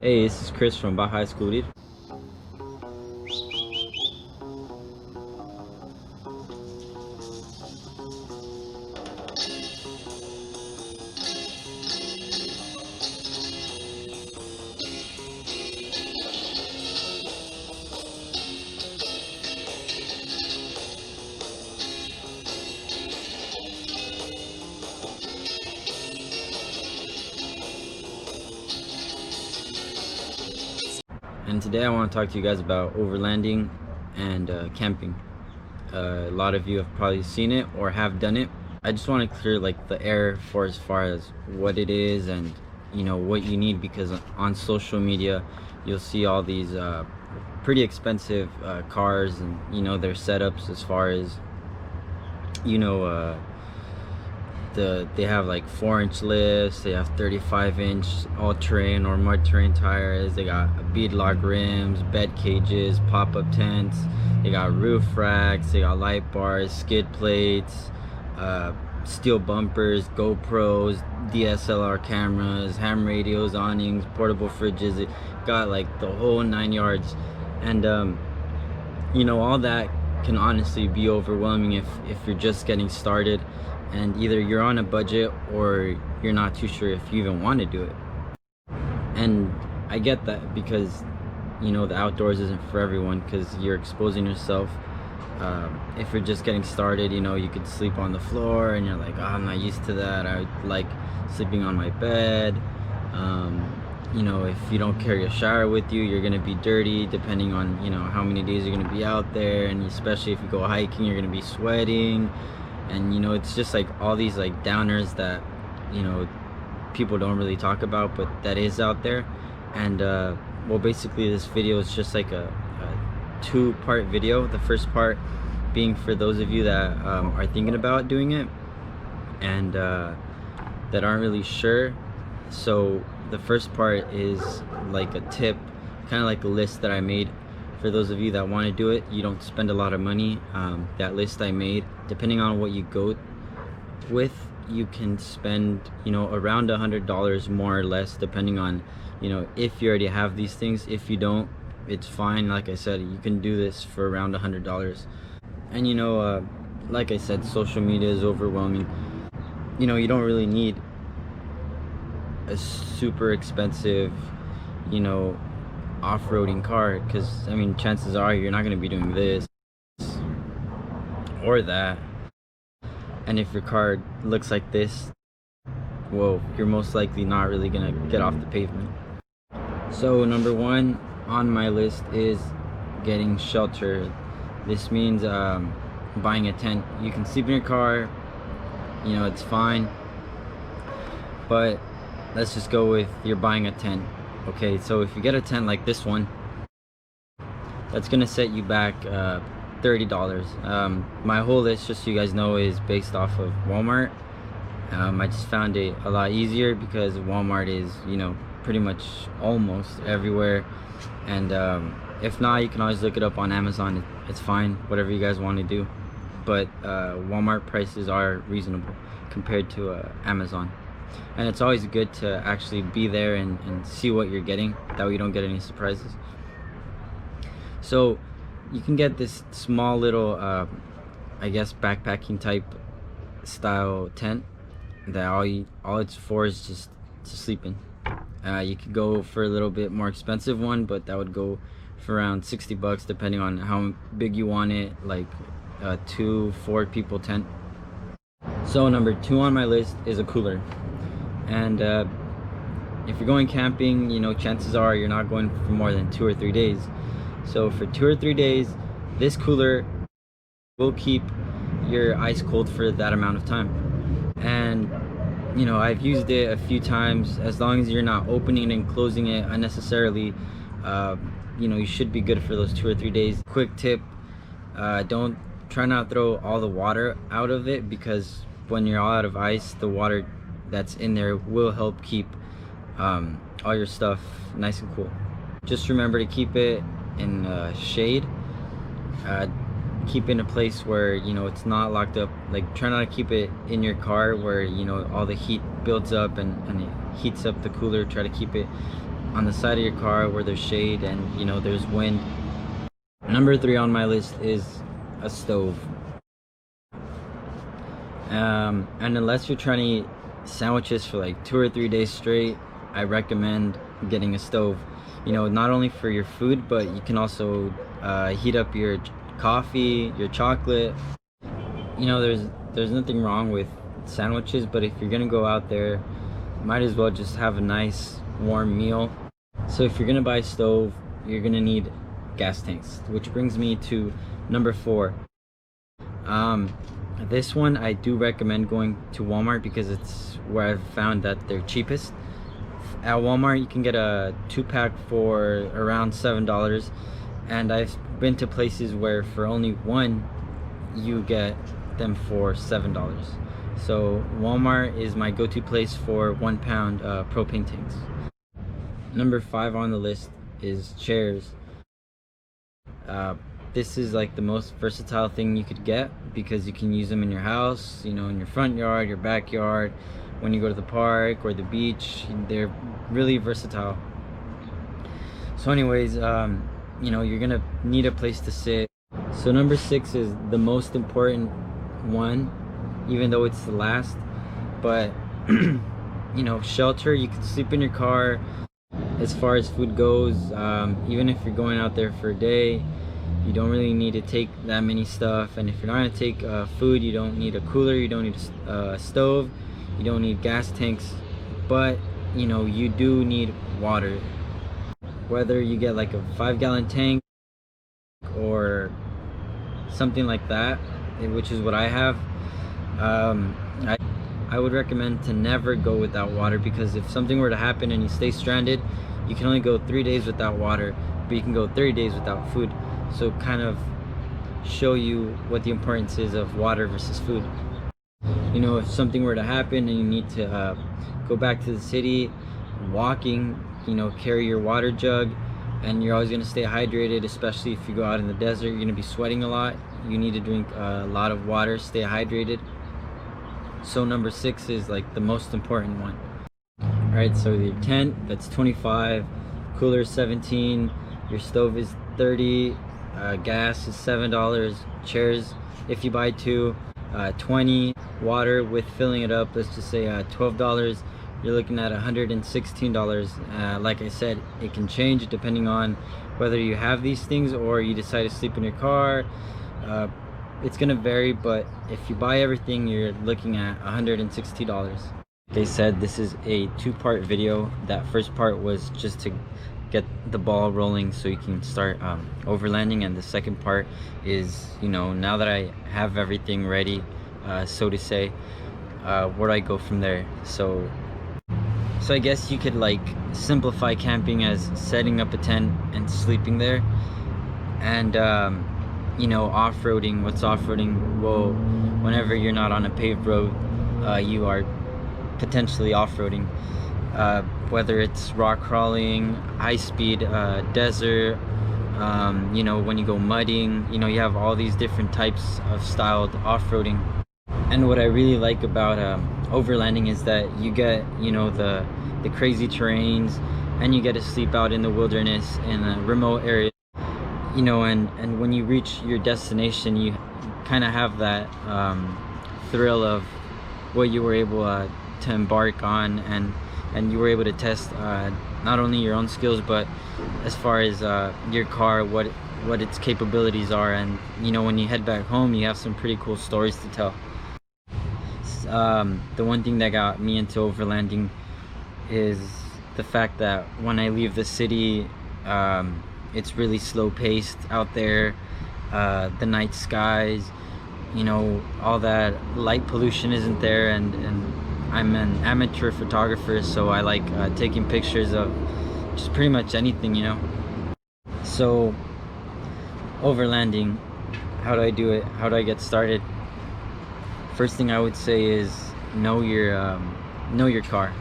Hey, this is Chris from Baja Excluded. And today I want to talk to you guys about overlanding and camping. A lot of you have probably seen it or have done it. I just want to clear like the air for as far as what it is and what you need, because on social media you'll see all these pretty expensive cars and their setups as far as they have like 4-inch lifts, they have 35-inch all-terrain or mud-terrain tires, they got beadlock rims, bed cages, pop-up tents, they got roof racks, they got light bars, skid plates, steel bumpers, GoPros, DSLR cameras, ham radios, awnings, portable fridges. It got like the whole 9 yards. And all that can honestly be overwhelming if you're just getting started and either you're on a budget or you're not too sure if you even want to do it. And I get that, because the outdoors isn't for everyone, because you're exposing yourself. If you're just getting started, you could sleep on the floor and you're like, oh, I'm not used to that. I like sleeping on my bed. If you don't carry a shower with you, you're gonna be dirty depending on how many days you're gonna be out there, and especially if you go hiking, you're gonna be sweating. And it's just like all these like downers that people don't really talk about, but that is out there. And well, basically this video is just like a two-part video. The first part being for those of you that are thinking about doing it and that aren't really sure. So the first part is like a tip, kind of like a list that I made for those of you that want to do it. You don't spend a lot of money. That list I made, depending on what you go with, you can spend around $100 more or less, depending on if you already have these things. If you don't, it's fine. Like I said, you can do this for around $100. And like I said, social media is overwhelming. You don't really need a super expensive off-roading car, because chances are you're not going to be doing this or that. And if your car looks like this, well, you're most likely not really going to get off the pavement. So number one on my list is getting shelter. This means buying a tent. You can sleep in your car, it's fine, but let's just go with you're buying a tent. Okay, so if you get a tent like this one, that's gonna set you back $30. My whole list, just so you guys know, is based off of Walmart. I just found it a lot easier because Walmart is pretty much almost everywhere. And if not, you can always look it up on Amazon. It's fine, whatever you guys want to do. But Walmart prices are reasonable compared to Amazon. And it's always good to actually be there and see what you're getting, that way you don't get any surprises. So you can get this small little I guess backpacking type style tent that all it's for is just to sleep in. You could go for a little bit more expensive one, but that would go for around $60 depending on how big you want it, like a 2-4 people tent. So number two on my list is a cooler. And if you're going camping, chances are you're not going for more than 2 or 3 days. So for 2 or 3 days, this cooler will keep your ice cold for that amount of time. And I've used it a few times. As long as you're not opening and closing it unnecessarily, you should be good for those 2 or 3 days. Quick tip, don't try not to throw all the water out of it, because when you're all out of ice, the water that's in there will help keep all your stuff nice and cool. Just remember to keep it in shade. Keep it in a place where it's not locked up. Like, try not to keep it in your car where all the heat builds up and it heats up the cooler. Try to keep it on the side of your car where there's shade and you know there's wind. Number 3 on my list is a stove. And unless you're trying to eat sandwiches for like 2 or 3 days straight, I recommend getting a stove. You know, not only for your food, but you can also heat up your coffee, your chocolate. You know, there's nothing wrong with sandwiches, but if you're gonna go out there, might as well just have a nice warm meal. So if you're gonna buy a stove, you're gonna need gas tanks, which brings me to number 4. This one I do recommend going to Walmart because it's where I've found that they're cheapest. At Walmart you can get a 2-pack for around $7, and I've been to places where for only one you get them for $7. So Walmart is my go-to place for 1 pound propane tanks. Number 5 on the list is chairs. This is like the most versatile thing you could get because you can use them in your house, you know, in your front yard, your backyard, when you go to the park or the beach. They're really versatile. So anyways, you know, you're gonna need a place to sit. So number 6 is the most important one, even though it's the last. But you know, shelter. You can sleep in your car. As far as food goes, even if you're going out there for a day, you don't really need to take that many stuff. And if you're not going to take food, you don't need a cooler, you don't need a stove, you don't need gas tanks. But you know, you do need water. Whether you get like a 5-gallon tank or something like that, which is what I have, I would recommend to never go without water, because if something were to happen and you stay stranded, you can only go 3 days without water, but you can go 30 days without food. So kind of show you what the importance is of water versus food. You know, if something were to happen and you need to go back to the city, walking, you know, carry your water jug, and you're always going to stay hydrated, especially if you go out in the desert. You're going to be sweating a lot. You need to drink a lot of water, stay hydrated. So number 6 is like the most important one. Alright, so your tent, that's 25, cooler is 17, your stove is 30, gas is $7, chairs if you buy 2, 20, water with filling it up, let's just say $12, you're looking at $116. Like I said, it can change depending on whether you have these things or you decide to sleep in your car. It's gonna vary, but if you buy everything, you're looking at $160. Like I said, this is a 2-part video. That first part was just to get the ball rolling so you can start overlanding, and the second part is, you know, now that I have everything ready, so to say, where do I go from there? So I guess you could like simplify camping as setting up a tent and sleeping there. And you know, off-roading. What's off-roading? Well, whenever you're not on a paved road, you are potentially off-roading, whether it's rock crawling, high-speed desert, you know, when you go mudding, you know, you have all these different types of styled off-roading. And what I really like about overlanding is that you get, you know, the crazy terrains, and you get to sleep out in the wilderness in a remote area, you know, and when you reach your destination, you kind of have that thrill of what you were able to embark on, and you were able to test not only your own skills, but as far as your car, what its capabilities are. And you know, when you head back home, you have some pretty cool stories to tell. The one thing that got me into overlanding is the fact that when I leave the city, it's really slow paced out there. The night skies, you know, all that light pollution isn't there, and I'm an amateur photographer, so I like taking pictures of just pretty much anything, you know. So overlanding, how do I do it? How do I get started? First thing I would say is know your car.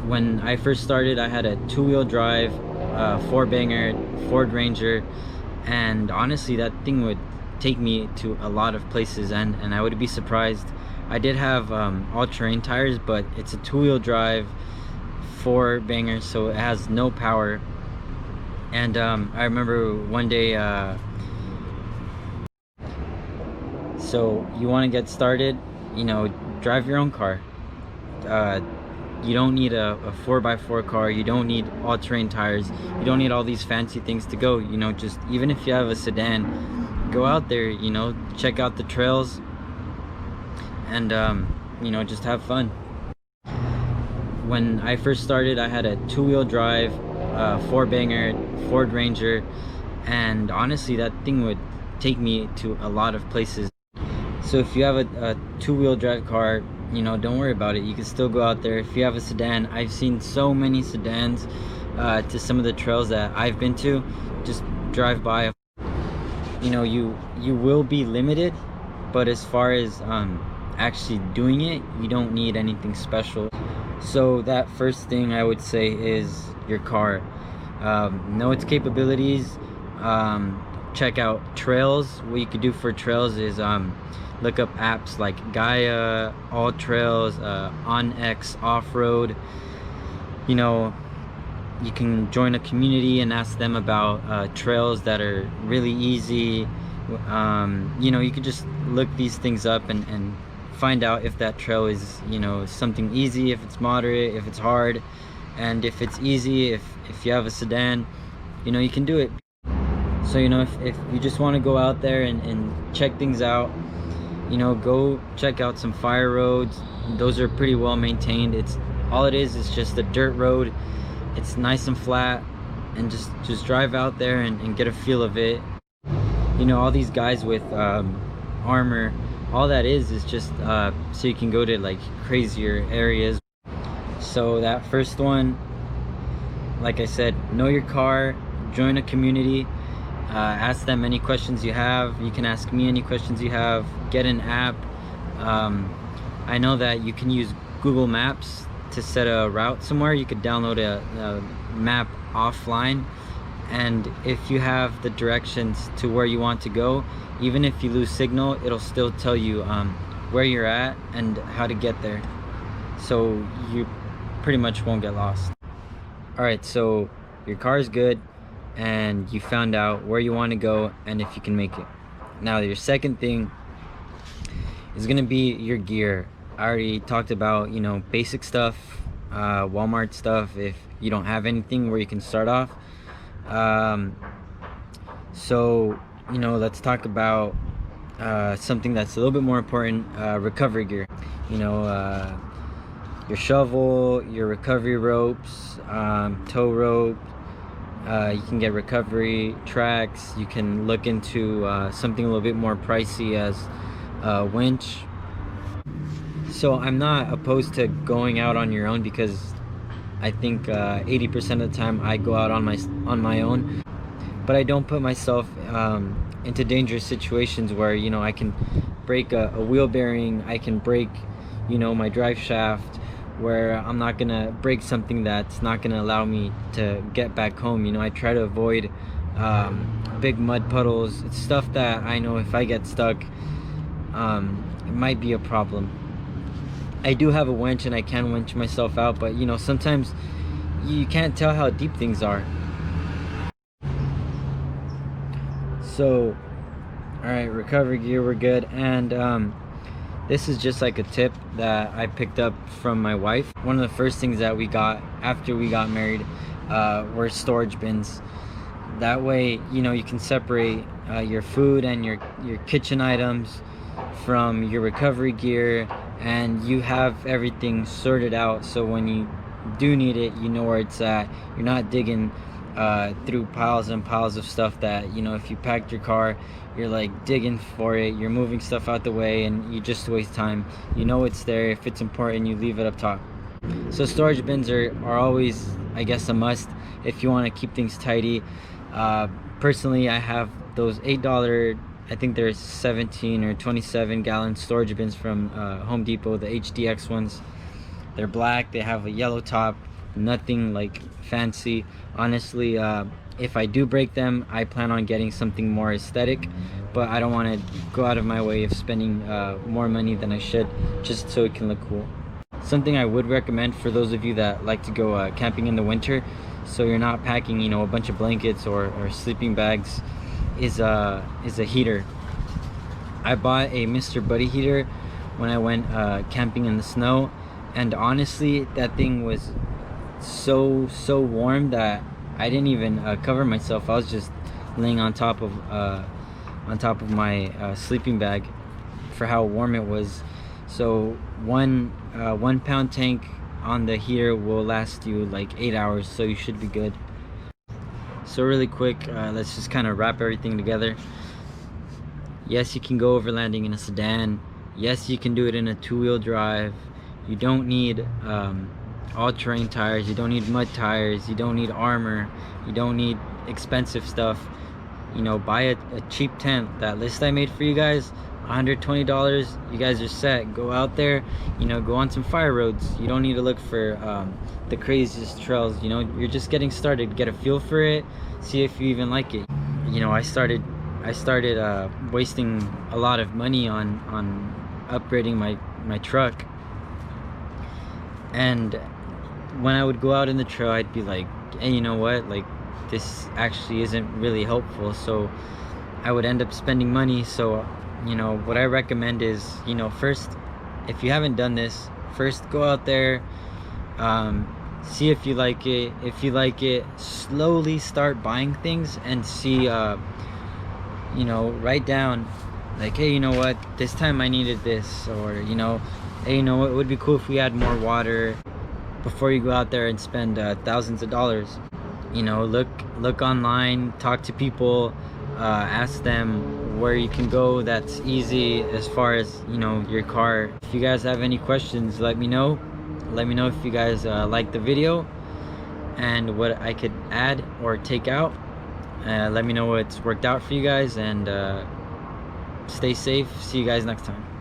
When I first started, I had a 2-wheel drive 4-banger Ford Ranger, and honestly that thing would take me to a lot of places, and I would be surprised. I did have all-terrain tires, but it's a 2-wheel drive 4 bangers, so it has no power. And I remember one day, so you want to get started, you know, drive your own car. You don't need a 4x4 car. You don't need all-terrain tires. You don't need all these fancy things to go. You know, just even if you have a sedan, go out there, you know, check out the trails, and you know, just have fun. When I first started, I had a 2-wheel drive 4-banger Ford Ranger, and honestly that thing would take me to a lot of places. So if you have a 2-wheel drive car, you know, don't worry about it. You can still go out there. If you have a sedan, I've seen so many sedans to some of the trails that I've been to. Just drive by. You know, you will be limited, but as far as actually doing it, you don't need anything special. So that first thing I would say is your car. Know its capabilities. Check out trails. What you could do for trails is look up apps like Gaia, All Trails, OnX, Off-Road. You know, you can join a community and ask them about trails that are really easy. You know, you could just look these things up and find out if that trail is, you know, something easy, if it's moderate, if it's hard. And if it's easy, if you have a sedan, you know, you can do it. So, you know, if you just want to go out there and check things out, you know, go check out some fire roads. Those are pretty well maintained. It's all it is just a dirt road. It's nice and flat, and just drive out there and get a feel of it. You know, all these guys with armor, all that is just so you can go to like crazier areas. So that first one, like I said, know your car, join a community, ask them any questions you have. You can ask me any questions you have. Get an app. I know that you can use Google Maps to set a route somewhere. You could download a map offline, and if you have the directions to where you want to go, even if you lose signal, it'll still tell you where you're at and how to get there, so you pretty much won't get lost. All right, so your car is good and you found out where you want to go and if you can make it. Now your second thing is going to be your gear. I already talked about, you know, basic stuff, Walmart stuff, if you don't have anything where you can start off. So, you know, let's talk about something that's a little bit more important, recovery gear. You know, your shovel, your recovery ropes, tow rope. You can get recovery tracks. You can look into something a little bit more pricey as a winch. So I'm not opposed to going out on your own, because I think 80% of the time I go out on my own, but I don't put myself into dangerous situations where, you know, I can break a wheel bearing, I can break, you know, my drive shaft, where I'm not gonna break something that's not gonna allow me to get back home. You know, I try to avoid big mud puddles. It's stuff that I know if I get stuck, it might be a problem. I do have a winch and I can winch myself out, but you know, sometimes you can't tell how deep things are. So, all right, recovery gear, we're good. And this is just like a tip that I picked up from my wife. One of the first things that we got after we got married were storage bins. That way, you know, you can separate your food and your kitchen items from your recovery gear, and you have everything sorted out, so when you do need it, you know where it's at. You're not digging through piles and piles of stuff that, you know, if you packed your car, you're like digging for it, you're moving stuff out the way, and you just waste time. You know it's there. If it's important, you leave it up top. So storage bins are always, I guess, a must if you want to keep things tidy. Personally, I have those $8, I think there's 17 or 27 gallon storage bins from Home Depot, the HDX ones. They're black, they have a yellow top, nothing like fancy. Honestly, if I do break them, I plan on getting something more aesthetic, but I don't want to go out of my way of spending more money than I should just so it can look cool. Something I would recommend for those of you that like to go camping in the winter, so you're not packing, you know, a bunch of blankets or sleeping bags, is a heater. I bought a Mr. Buddy heater when I went camping in the snow, and honestly, that thing was so warm that I didn't even cover myself. I was just laying on top of my sleeping bag for how warm it was. So one 1 pound tank on the heater will last you like 8 hours, so you should be good. So really quick, let's just kind of wrap everything together. Yes, you can go overlanding in a sedan. Yes, you can do it in a 2-wheel drive. You don't need all-terrain tires. You don't need mud tires. You don't need armor. You don't need expensive stuff. You know, buy a cheap tent. That list I made for you guys, $120. You guys are set. Go out there, you know, go on some fire roads. You don't need to look for the craziest trails. You know, you're just getting started. Get a feel for it. See if you even like it. You know, I started wasting a lot of money on upgrading my truck, and when I would go out in the trail, I'd be like, hey, you know what, like, this actually isn't really helpful. So I would end up spending money. So, you know, what I recommend is, you know, first, if you haven't done this, first go out there, see if you like it. If you like it, slowly start buying things and see, you know, write down like, hey, you know what, this time I needed this, or, you know, hey, you know what, it would be cool if we had more water, before you go out there and spend thousands of dollars. You know, look online, talk to people, ask them where you can go that's easy as far as, you know, your car. If you guys have any questions, let me know. Let me know if you guys like the video and what I could add or take out. Let me know what's worked out for you guys, and stay safe. See you guys next time.